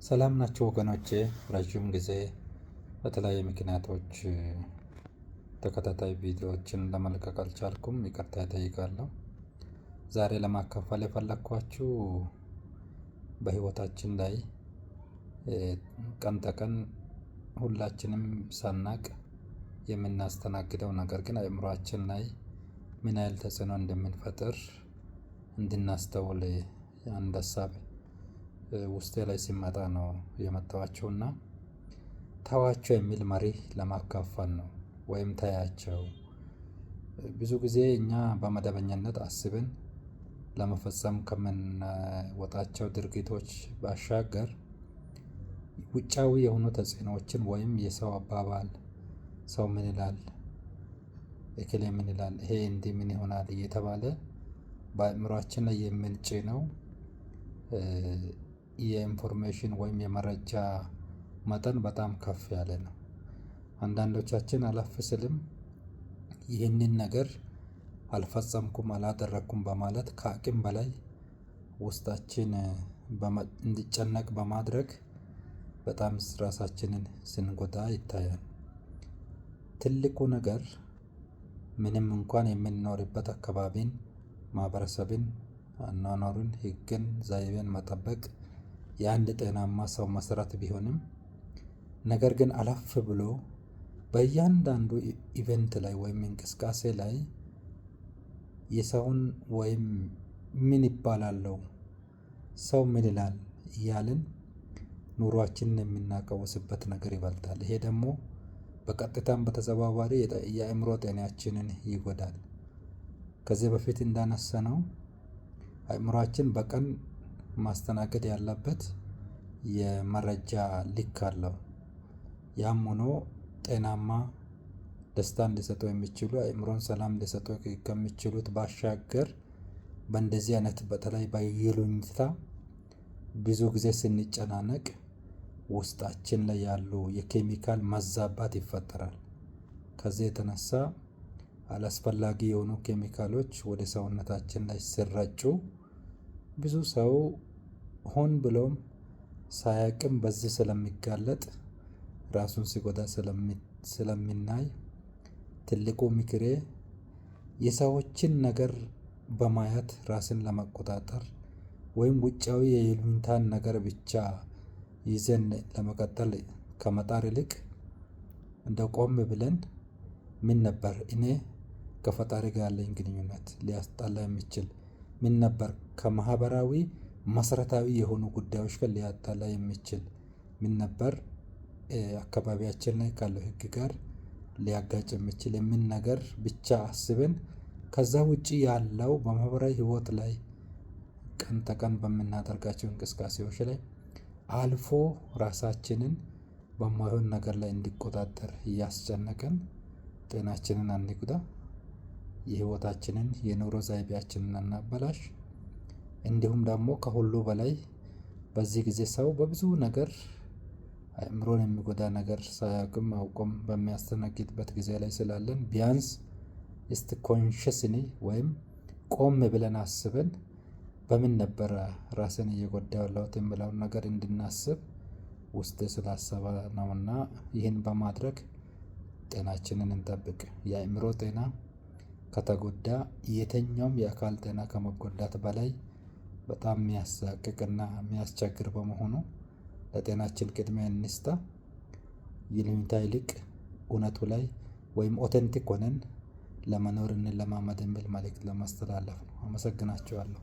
ሰላም ናቸው ወገኖቼ። ረዥም ጊዜ በተለያዩ ምክንያቶች ተከታታይ ቪዲዮዎችን ለመልቀቅ አልቻልኩም፣ ይቅርታ እጠይቃለሁ። ዛሬ ለማካፈል የፈለኳችሁ በህይወታችን ላይ ቀን ተቀን ሁላችንም ሳናቅ የምናስተናግደው ነገር ግን አእምሯችን ላይ ምን ያህል ተጽዕኖ እንደምንፈጥር እንድናስተውል አንድ ሀሳብ ውስጤ ላይ ሲመጣ ነው የመጣኋቸውና ተዋቸው የሚል መሪ ለማካፈል ነው። ወይም ተያቸው። ብዙ ጊዜ እኛ በመደበኛነት አስበን ለመፈጸም ከምንወጣቸው ድርጊቶች ባሻገር ውጫዊ የሆኑ ተጽዕኖዎችን ወይም የሰው አባባል፣ ሰው ምን ይላል፣ እከሌ ምን ይላል፣ ይሄ እንዲህ ምን ይሆናል እየተባለ በአእምሯችን ላይ የምንጭነው የኢንፎርሜሽን ወይም የመረጃ መጠን በጣም ከፍ ያለ ነው። አንዳንዶቻችን አለፍ ስልም ይህንን ነገር አልፈጸምኩም አላደረኩም በማለት ከአቅም በላይ ውስጣችን እንዲጨነቅ በማድረግ በጣም ራሳችንን ስንጎዳ ይታያል። ትልቁ ነገር ምንም እንኳን የምንኖርበት አካባቢን፣ ማህበረሰብን፣ አኗኗርን፣ ህግን፣ ዘይቤን መጠበቅ የአንድ ጤናማ ሰው መሰረት ቢሆንም ነገር ግን አለፍ ብሎ በእያንዳንዱ ኢቨንት ላይ ወይም እንቅስቃሴ ላይ የሰውን ወይም ምን ይባላለው፣ ሰው ምን ይላል እያልን ኑሯችንን የምናቀውስበት ነገር ይበልጣል። ይሄ ደግሞ በቀጥታም በተዘዋዋሪ የአእምሮ ጤናችንን ይጎዳል። ከዚህ በፊት እንዳነሳነው አእምሯችን በቀን ማስተናገድ ያለበት የመረጃ ልክ አለው። ያም ሆኖ ጤናማ ደስታን ሊሰጡ የሚችሉ አእምሮን ሰላም ሊሰጡ ከሚችሉት ባሻገር በእንደዚህ አይነት በተለይ በይሉኝታ ብዙ ጊዜ ስንጨናነቅ ውስጣችን ላይ ያሉ የኬሚካል መዛባት ይፈጠራል። ከዚህ የተነሳ አላስፈላጊ የሆኑ ኬሚካሎች ወደ ሰውነታችን ላይ ሲረጩ ብዙ ሰው ሆን ብሎም ሳያቅም በዚህ ስለሚጋለጥ ራሱን ሲጎዳ ስለሚናይ ትልቁ ምክሬ የሰዎችን ነገር በማየት ራስን ለመቆጣጠር ወይም ውጫዊ የይሉኝታን ነገር ብቻ ይዘን ለመቀጠል ከመጣር ይልቅ እንደው ቆም ብለን ምን ነበር እኔ ከፈጣሪ ጋር ያለኝ ግንኙነት ሊያስጣላ የሚችል ምን ነበር ከማህበራዊ መሰረታዊ የሆኑ ጉዳዮች ጋር ሊያጣላ የሚችል ምን ነበር አካባቢያችን ላይ ካለው ህግ ጋር ሊያጋጭ የሚችል የምን ነገር ብቻ አስበን ከዛ ውጪ ያለው በማህበራዊ ህይወት ላይ ቀን ተቀን በምናደርጋቸው እንቅስቃሴዎች ላይ አልፎ ራሳችንን በማይሆን ነገር ላይ እንዲቆጣጠር እያስጨነቀን ጤናችንን አንጉዳ፣ የህይወታችንን የኑሮ ዘይቤያችንን አናበላሽ። እንዲሁም ደግሞ ከሁሉ በላይ በዚህ ጊዜ ሰው በብዙ ነገር አእምሮን የሚጎዳ ነገር ሳያውቅም አውቆም በሚያስተናግድበት ጊዜ ላይ ስላለን ቢያንስ እስቲ ኮንሽስሊ ወይም ቆም ብለን አስበን በምን ነበረ ራስን እየጎዳው ያለሁት የሚለውን ነገር እንድናስብ ውስጥ ስላሰበ ነውና ይህን በማድረግ ጤናችንን እንጠብቅ። የአእምሮ ጤና ከተጎዳ የትኛውም የአካል ጤና ከመጎዳት በላይ በጣም የሚያሳቅቅና የሚያስቸግር በመሆኑ ለጤናችን ቅድሚያ እንስጣ። ይሉኝታ ይልቅ እውነቱ ላይ ወይም ኦተንቲክ ሆነን ለመኖር እንለማመድ የሚል መልእክት ለማስተላለፍ ነው። አመሰግናችኋለሁ።